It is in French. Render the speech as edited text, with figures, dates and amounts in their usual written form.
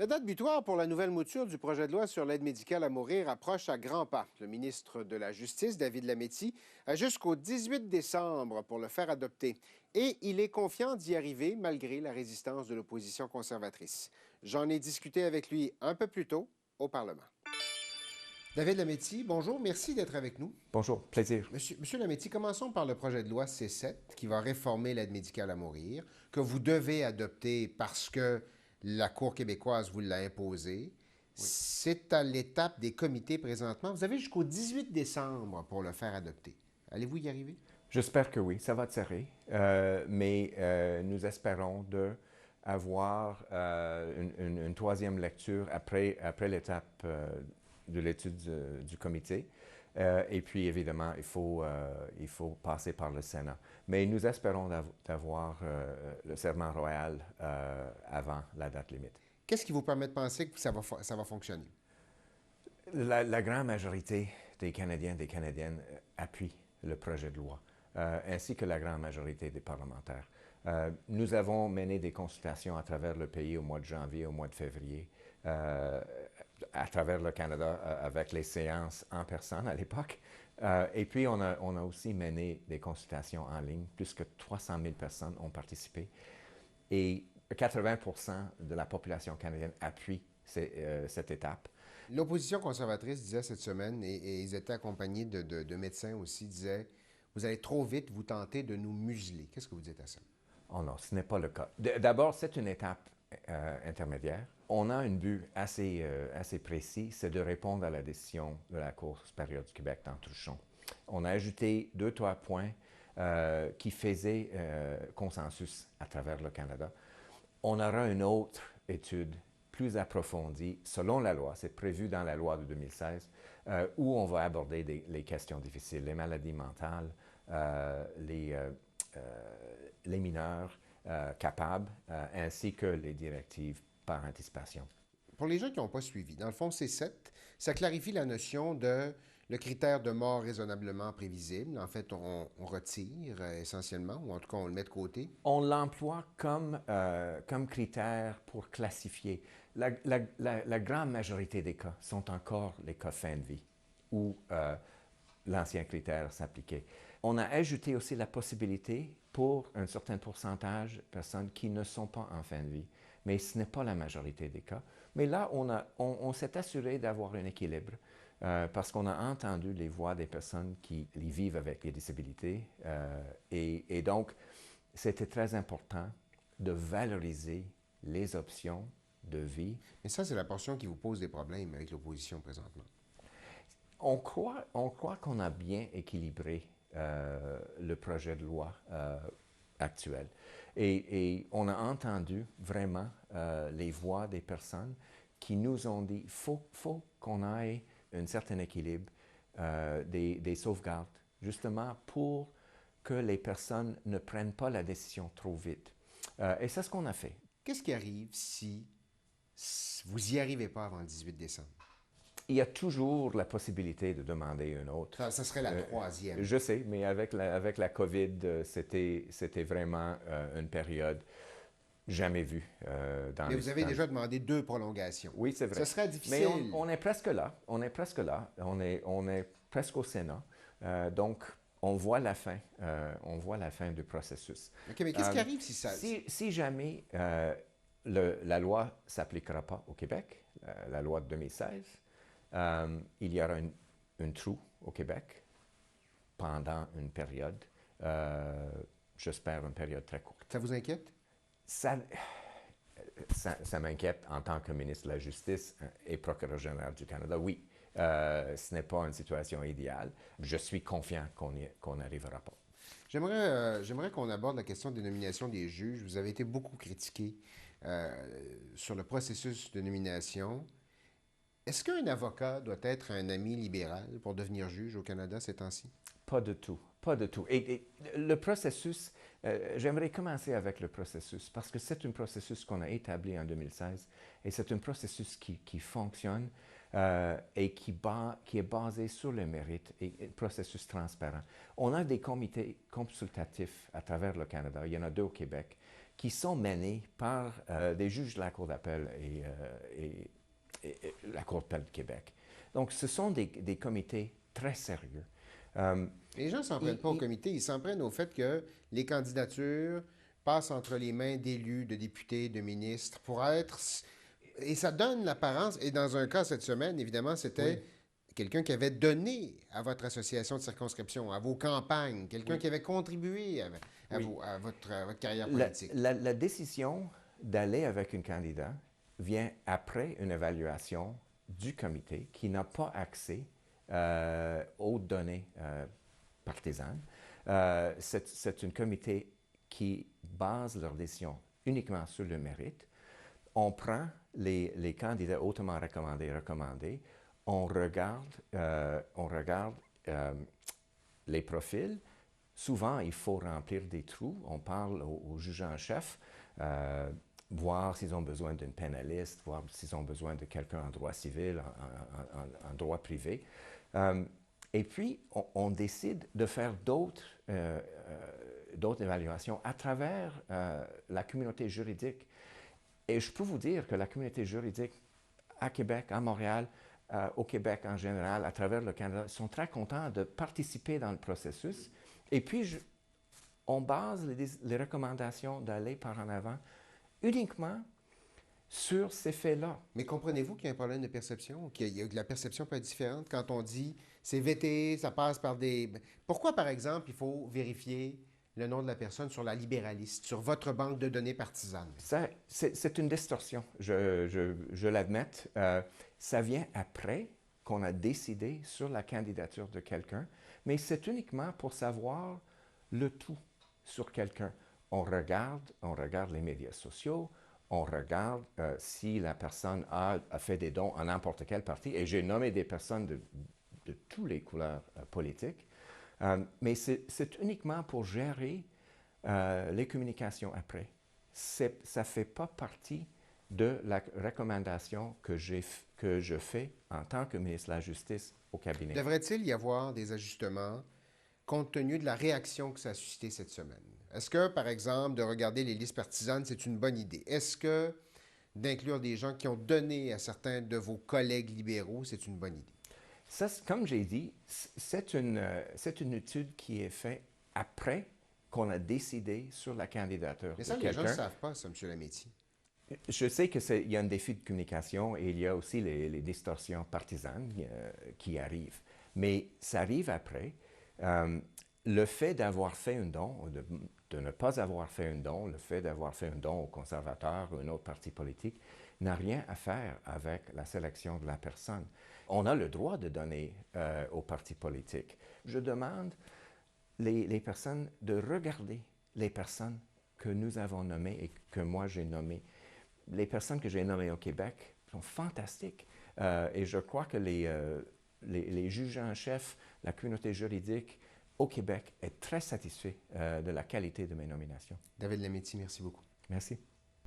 La date butoir pour la nouvelle mouture du projet de loi sur l'aide médicale à mourir approche à grands pas. Le ministre de la Justice, David Lametti, a jusqu'au 18 décembre pour le faire adopter. Et il est confiant d'y arriver malgré la résistance de l'opposition conservatrice. J'en ai discuté avec lui un peu plus tôt au Parlement. David Lametti, bonjour, merci d'être avec nous. Bonjour, plaisir. Monsieur Lametti, commençons par le projet de loi C7 qui va réformer l'aide médicale à mourir, que vous devez adopter parce que la Cour québécoise vous l'a imposé. Oui. C'est à l'étape des comités présentement. Vous avez jusqu'au 18 décembre pour le faire adopter. Allez-vous y arriver? J'espère que oui, ça va serrer, mais nous espérons avoir une troisième lecture après l'étape de l'étude du comité. Et puis, évidemment, il faut passer par le Sénat. Mais nous espérons d'avoir le serment royal avant la date limite. Qu'est-ce qui vous permet de penser que ça va fonctionner? La grande majorité des Canadiens et des Canadiennes appuient le projet de loi, ainsi que la grande majorité des parlementaires. Nous avons mené des consultations à travers le pays au mois de janvier, au mois de février, à travers le Canada avec les séances en personne à l'époque. Et puis, on a aussi mené des consultations en ligne. Plus que 300 000 personnes ont participé. Et 80% de la population canadienne appuie cette étape. L'opposition conservatrice disait cette semaine, et ils étaient accompagnés de médecins aussi, disaient « Vous allez trop vite, vous tentez de nous museler ». Qu'est-ce que vous dites à ça? Oh non, ce n'est pas le cas. D'abord, c'est une étape intermédiaire. On a un but assez précis, c'est de répondre à la décision de la Cour supérieure du Québec dans Truchon. On a ajouté 2-3 points qui faisaient consensus à travers le Canada. On aura une autre étude plus approfondie, selon la loi, c'est prévu dans la loi de 2016, où on va aborder les questions difficiles, les maladies mentales, les mineurs capables, ainsi que les directives par anticipation. Pour les gens qui n'ont pas suivi, dans le fond, C7, ça clarifie la notion de le critère de mort raisonnablement prévisible. En fait, on retire essentiellement, ou en tout cas, on le met de côté. On l'emploie comme critère pour classifier. La grande majorité des cas sont encore les cas fin de vie, où l'ancien critère s'appliquait. On a ajouté aussi la possibilité pour un certain pourcentage de personnes qui ne sont pas en fin de vie. Mais ce n'est pas la majorité des cas. Mais là, on s'est assuré d'avoir un équilibre parce qu'on a entendu les voix des personnes qui vivent avec les disabilités. Et donc, c'était très important de valoriser les options de vie. Mais ça, c'est la portion qui vous pose des problèmes avec l'opposition présentement. On croit qu'on a bien équilibré le projet de loi actuel. Et on a entendu vraiment les voix des personnes qui nous ont dit faut qu'on ait un certain équilibre, des sauvegardes, justement pour que les personnes ne prennent pas la décision trop vite. Et c'est ce qu'on a fait. Qu'est-ce qui arrive si vous n'y arrivez pas avant le 18 décembre? Il y a toujours la possibilité de demander une autre. Ça serait la troisième. Je sais, mais avec la COVID, c'était vraiment une période jamais vue dans Mais vous avez déjà demandé 2 prolongations. Oui, c'est vrai. Ce serait difficile. Mais on est presque là. On est presque là. On est presque au Sénat. Donc, on voit la fin. On voit la fin du processus. OK, mais qu'est-ce qui arrive si ça... Si jamais la loi ne s'appliquera pas au Québec, la loi de 2016, il y aura un trou au Québec pendant une période, j'espère une période très courte. Ça vous inquiète? Ça m'inquiète en tant que ministre de la Justice et procureur général du Canada, oui. Ce n'est pas une situation idéale. Je suis confiant qu'on n'arrivera pas. J'aimerais qu'on aborde la question des nominations des juges. Vous avez été beaucoup critiqué sur le processus de nomination. Est-ce qu'un avocat doit être un ami libéral pour devenir juge au Canada ces temps-ci? Pas du tout. Pas du tout. Et le processus, j'aimerais commencer avec le processus parce que c'est un processus qu'on a établi en 2016 et c'est un processus qui fonctionne et qui est basé sur le mérite et un processus transparent. On a des comités consultatifs à travers le Canada, il y en a 2 au Québec, qui sont menés par des juges de la Cour d'appel et la Cour d'appel de Québec. Donc, ce sont des comités très sérieux. Les gens ne s'en prennent pas au comité, ils s'en prennent au fait que les candidatures passent entre les mains d'élus, de députés, de ministres pour être... Et ça donne l'apparence, et dans un cas cette semaine, évidemment, c'était quelqu'un qui avait donné à votre association de circonscription, à vos campagnes, quelqu'un qui avait contribué à votre carrière politique. La décision d'aller avec un candidat vient après une évaluation du comité qui n'a pas accès aux données partisanes. C'est un comité qui base leur décision uniquement sur le mérite. On prend les candidats hautement recommandés, on regarde les profils. Souvent, il faut remplir des trous. On parle aux juges en chef, voir s'ils ont besoin d'une pénaliste, voir s'ils ont besoin de quelqu'un en droit civil, en droit privé. Et puis, on décide de faire d'autres évaluations à travers la communauté juridique. Et je peux vous dire que la communauté juridique à Québec, à Montréal, au Québec en général, à travers le Canada, sont très contents de participer dans le processus. Et puis, on base les recommandations d'aller par en avant uniquement sur ces faits-là. Mais comprenez-vous qu'il y a un problème de perception, que la perception peut être différente quand on dit c'est VT, ça passe par des... Pourquoi, par exemple, il faut vérifier le nom de la personne sur la libéraliste, sur votre banque de données partisane? C'est une distorsion, je l'admets. Ça vient après qu'on a décidé sur la candidature de quelqu'un, mais c'est uniquement pour savoir le tout sur quelqu'un. On regarde les médias sociaux, on regarde si la personne a fait des dons à n'importe quel parti, et j'ai nommé des personnes de toutes les couleurs politiques, mais c'est uniquement pour gérer les communications après. Ça ne fait pas partie de la recommandation que je fais en tant que ministre de la Justice au cabinet. Devrait-il y avoir des ajustements compte tenu de la réaction que ça a suscité cette semaine? Est-ce que, par exemple, de regarder les listes partisanes, c'est une bonne idée? Est-ce que d'inclure des gens qui ont donné à certains de vos collègues libéraux, c'est une bonne idée? Ça, comme j'ai dit, c'est une étude qui est faite après qu'on a décidé sur la candidature. Mais ça, les gens ne savent pas, ça, M. Lametti. Je sais qu'il y a un défi de communication et il y a aussi les distorsions partisanes qui arrivent. Mais ça arrive après. Le fait d'avoir fait un don, ou de ne pas avoir fait un don, le fait d'avoir fait un don aux conservateurs ou à un autre parti politique, n'a rien à faire avec la sélection de la personne. On a le droit de donner aux partis politiques. Je demande les personnes de regarder les personnes que nous avons nommées et que moi j'ai nommées. Les personnes que j'ai nommées au Québec sont fantastiques. Et je crois que les juges en chef, la communauté juridique au Québec est très satisfait de la qualité de mes nominations. David Lametti, merci beaucoup. Merci.